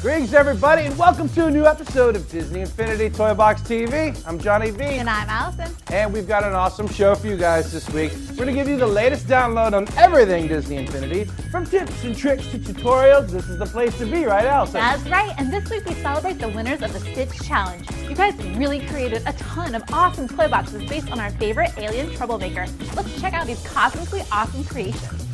Greetings everybody and welcome to a new episode of Disney Infinity Toy Box TV. I'm Johnny V. And I'm Allison. And we've got an awesome show for you guys this week. We're going to give you the latest download on everything Disney Infinity. From tips and tricks to tutorials, this is the place to be, right Allison? That's right, and this week we celebrate the winners of the Stitch Challenge. You guys really created a ton of awesome toy boxes based on our favorite alien troublemaker. Let's check out these cosmically awesome creations.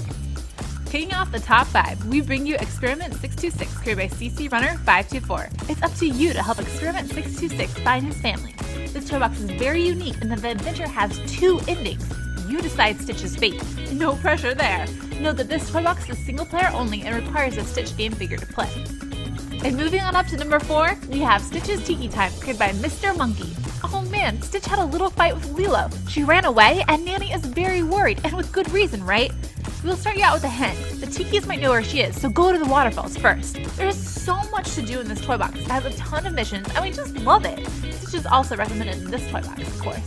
Kicking off the top 5, we bring you Experiment 626, created by CC Runner 524. It's up to you to help Experiment 626 find his family. This toy box is very unique in that the adventure has 2 endings. You decide Stitch's fate. No pressure there. Note that this toy box is single player only and requires a Stitch game figure to play. And moving on up to number 4, we have Stitch's Tiki Time, created by Mr. Monkey. Oh man, Stitch had a little fight with Lilo. She ran away and Nanny is very worried, and with good reason, right? We'll start you out with a hint. The Tikis might know where she is, so go to the waterfalls first. There's so much to do in this toy box. It has a ton of missions, and we just love it. Stitch is also recommended in this toy box, of course.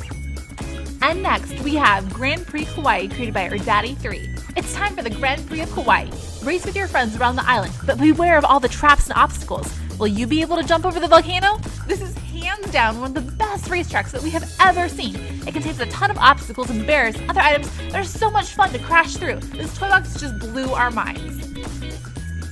And next, we have Grand Prix Hawaii, created by Erdaddy 3. It's time for the Grand Prix of Hawaii. Race with your friends around the island, but beware of all the traps and obstacles. Will you be able to jump over the volcano? This is hands down one of the best racetracks that we have ever seen. It contains a ton of obstacles and barriers and other items that are so much fun to crash through. This toy box just blew our minds.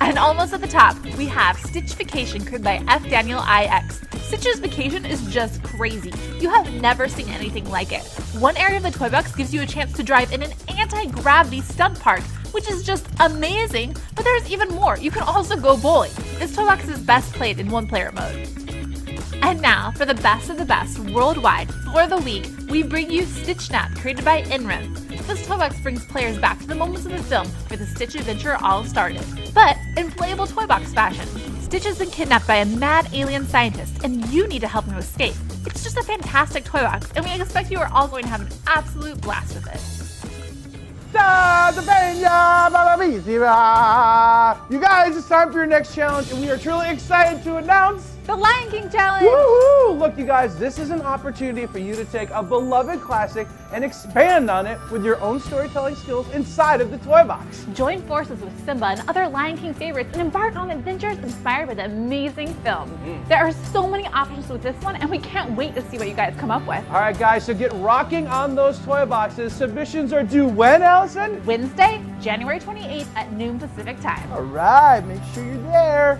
And almost at the top, we have Stitch Vacation, created by F. Daniel IX. Stitch's Vacation is just crazy. You have never seen anything like it. One area of the toy box gives you a chance to drive in an anti-gravity stunt park, which is just amazing, but there's even more. You can also go bowling. This toy box is best played in one-player mode. And now, for the best of the best worldwide, for the week, we bring you Stitch Snap, created by Inrim. This toy box brings players back to the moments of the film where the Stitch adventure all started, but in playable toy box fashion. Stitch has been kidnapped by a mad alien scientist, and you need to help him escape. It's just a fantastic toy box, and we expect you are all going to have an absolute blast with it. You guys, it's time for your next challenge, and we are truly excited to announce The Lion King Challenge! Woohoo! Look, you guys, this is an opportunity for you to take a beloved classic and expand on it with your own storytelling skills inside of the toy box. Join forces with Simba and other Lion King favorites and embark on adventures inspired by the amazing film. There are so many options with this one, and we can't wait to see what you guys come up with. All right, guys, so get rocking on those toy boxes. Submissions are due when, Allison? Wednesday, January 28th at noon Pacific time. All right, make sure you're there.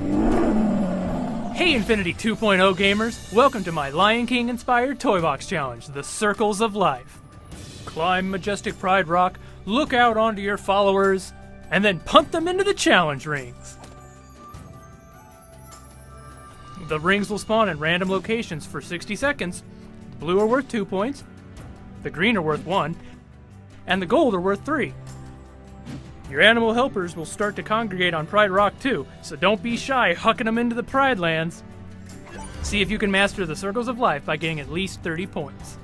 Hey Infinity 2.0 gamers, welcome to my Lion King inspired toy box challenge, The Circles of Life. Climb majestic Pride Rock, look out onto your followers, and then punt them into the challenge rings. The rings will spawn in random locations for 60 seconds. The blue are worth 2 points, the green are worth 1, and the gold are worth 3. Your animal helpers will start to congregate on Pride Rock too, so don't be shy hucking them into the Pride Lands. See if you can master the Circles of Life by getting at least 30 points.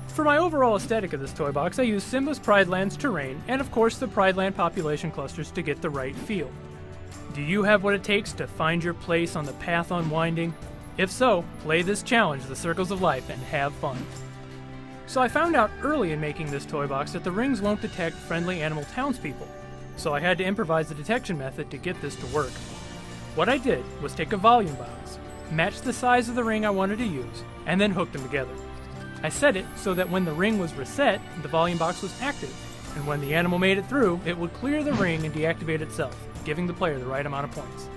For my overall aesthetic of this toy box, I use Simba's Pride Lands terrain and of course the Pride Land population clusters to get the right feel. Do you have what it takes to find your place on the path unwinding? If so, play this challenge, The Circles of Life, and have fun. So I found out early in making this toy box that the rings won't detect friendly animal townspeople, so I had to improvise the detection method to get this to work. What I did was take a volume box, match the size of the ring I wanted to use, and then hook them together. I set it so that when the ring was reset, the volume box was active, and when the animal made it through, it would clear the ring and deactivate itself, giving the player the right amount of points.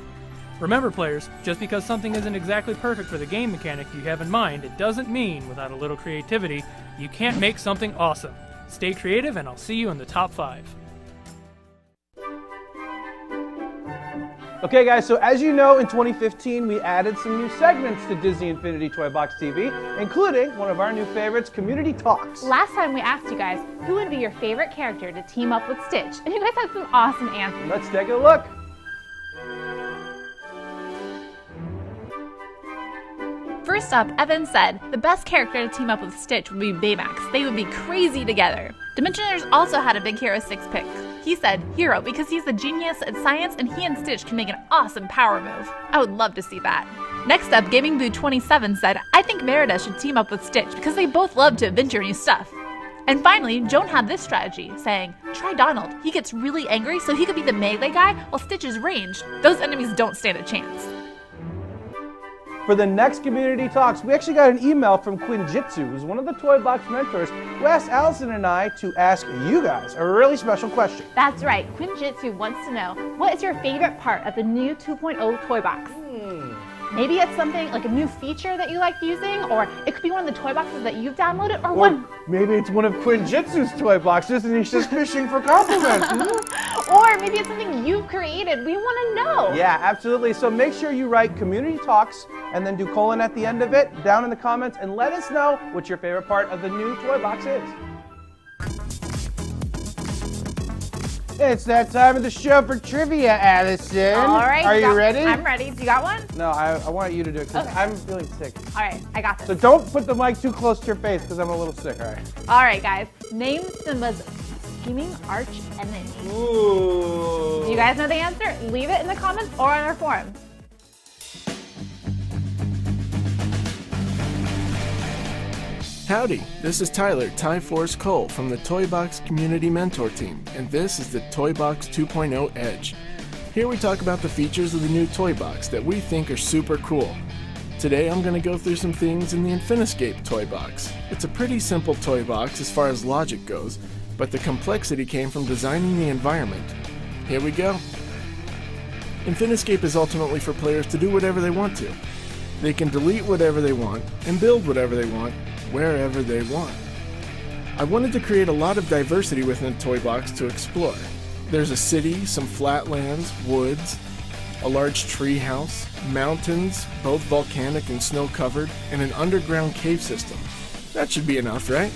Remember players, just because something isn't exactly perfect for the game mechanic you have in mind, it doesn't mean, without a little creativity, you can't make something awesome. Stay creative and I'll see you in the top 5. Okay guys, so as you know, in 2015 we added some new segments to Disney Infinity Toy Box TV, including one of our new favorites, Community Talks. Last time we asked you guys who would be your favorite character to team up with Stitch, and you guys had some awesome answers. Let's take a look. First up, Evan said, the best character to team up with Stitch would be Baymax. They would be crazy together. Dimensioners also had a Big Hero 6 pick. He said Hero because he's a genius at science and he and Stitch can make an awesome power move. I would love to see that. Next up, Gaming Boo 27 said, I think Merida should team up with Stitch because they both love to adventure new stuff. And finally, Joan had this strategy, saying, try Donald. He gets really angry so he could be the melee guy while Stitch is ranged. Those enemies don't stand a chance. For the next Community Talks, we actually got an email from Quinjitsu, who's one of the Toy Box mentors, who asked Allison and I to ask you guys a really special question. That's right, Quinjitsu wants to know, what is your favorite part of the new 2.0 Toy Box? Maybe it's something like a new feature that you like using, or it could be one of the toy boxes that you've downloaded, or one. Maybe it's one of Quinjitsu's toy boxes and he's just fishing for compliments. Or maybe it's something you've created. We want to know. Yeah, absolutely. So make sure you write Community Talks and then do colon at the end of it down in the comments and let us know what your favorite part of the new toy box is. It's that time of the show for trivia, Allison. All right. Are you ready? I'm ready. Do you got one? No, I want you to do it because Okay. I'm feeling sick. All right, I got this. So don't put the mic too close to your face because I'm a little sick, all right? All right, guys. Name Simba's scheming arch enemy. Ooh. Do you guys know the answer? Leave it in the comments or on our forum. Howdy, this is Tyler Ty Force Cole from the Toy Box Community Mentor Team, and this is the Toy Box 2.0 Edge. Here we talk about the features of the new Toy Box that we think are super cool. Today I'm going to go through some things in the Infiniscape Toy Box. It's a pretty simple toy box as far as logic goes, but the complexity came from designing the environment. Here we go. Infiniscape is ultimately for players to do whatever they want to. They can delete whatever they want and build whatever they want, wherever they want. I wanted to create a lot of diversity within the toy box to explore. There's a city, some flatlands, woods, a large tree house, mountains, both volcanic and snow covered, and an underground cave system. That should be enough, right?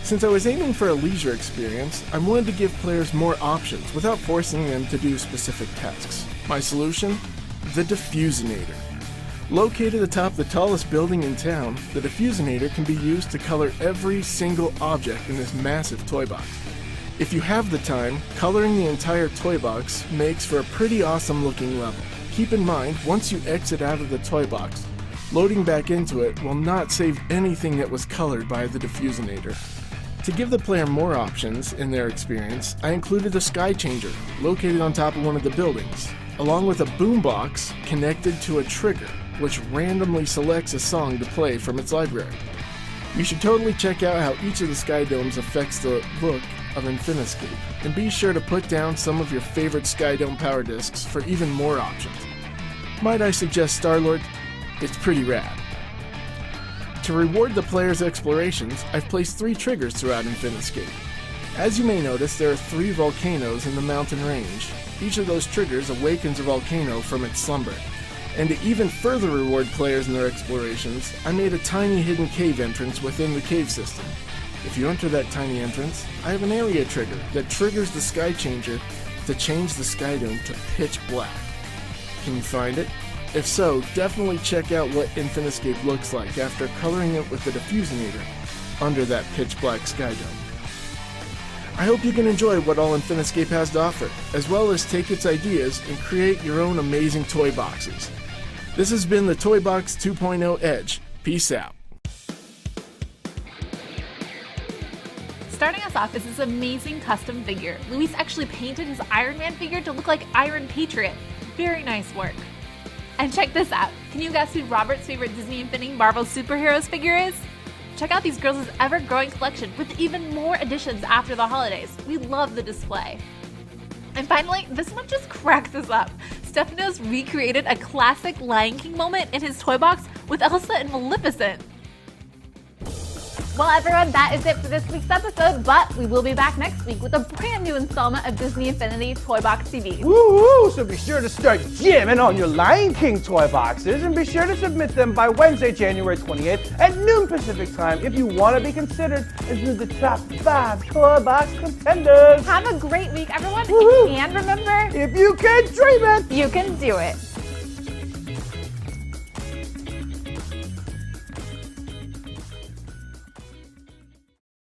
Since I was aiming for a leisure experience, I wanted to give players more options without forcing them to do specific tasks. My solution? The Diffusinator. Located atop the tallest building in town, the Diffusinator can be used to color every single object in this massive toy box. If you have the time, coloring the entire toy box makes for a pretty awesome looking level. Keep in mind, once you exit out of the toy box, loading back into it will not save anything that was colored by the Diffusinator. To give the player more options in their experience, I included a Sky Changer located on top of one of the buildings, along with a boombox connected to a trigger, which randomly selects a song to play from its library. You should totally check out how each of the Sky Domes affects the look of Infiniscape, and be sure to put down some of your favorite Sky Dome power discs for even more options. Might I suggest Star-Lord? It's pretty rad. To reward the player's explorations, I've placed 3 triggers throughout Infiniscape. As you may notice, there are 3 volcanoes in the mountain range. Each of those triggers awakens a volcano from its slumber. And to even further reward players in their explorations, I made a tiny hidden cave entrance within the cave system. If you enter that tiny entrance, I have an area trigger that triggers the Sky Changer to change the Sky Dome to pitch black. Can you find it? If so, definitely check out what Infiniscape looks like after coloring it with the Diffusinator under that pitch black Sky Dome. I hope you can enjoy what all Infiniscape has to offer, as well as take its ideas and create your own amazing toy boxes. This has been the Toy Box 2.0 Edge. Peace out. Starting us off is this amazing custom figure. Luis actually painted his Iron Man figure to look like Iron Patriot. Very nice work. And check this out. Can you guess who Robert's favorite Disney Infinity Marvel superheroes figure is? Check out these girls' ever-growing collection with even more additions after the holidays. We love the display. And finally, this one just cracks us up. Stefano's recreated a classic Lion King moment in his toy box with Elsa and Maleficent. Well, everyone, that is it for this week's episode, but we will be back next week with a brand new installment of Disney Infinity Toy Box TV. Woo-hoo! So be sure to start jamming on your Lion King toy boxes and be sure to submit them by Wednesday, January 28th at noon Pacific time if you want to be considered as the top 5 toy box contenders. Have a great week, everyone, Woo-hoo. and remember, If you can dream it, you can do it.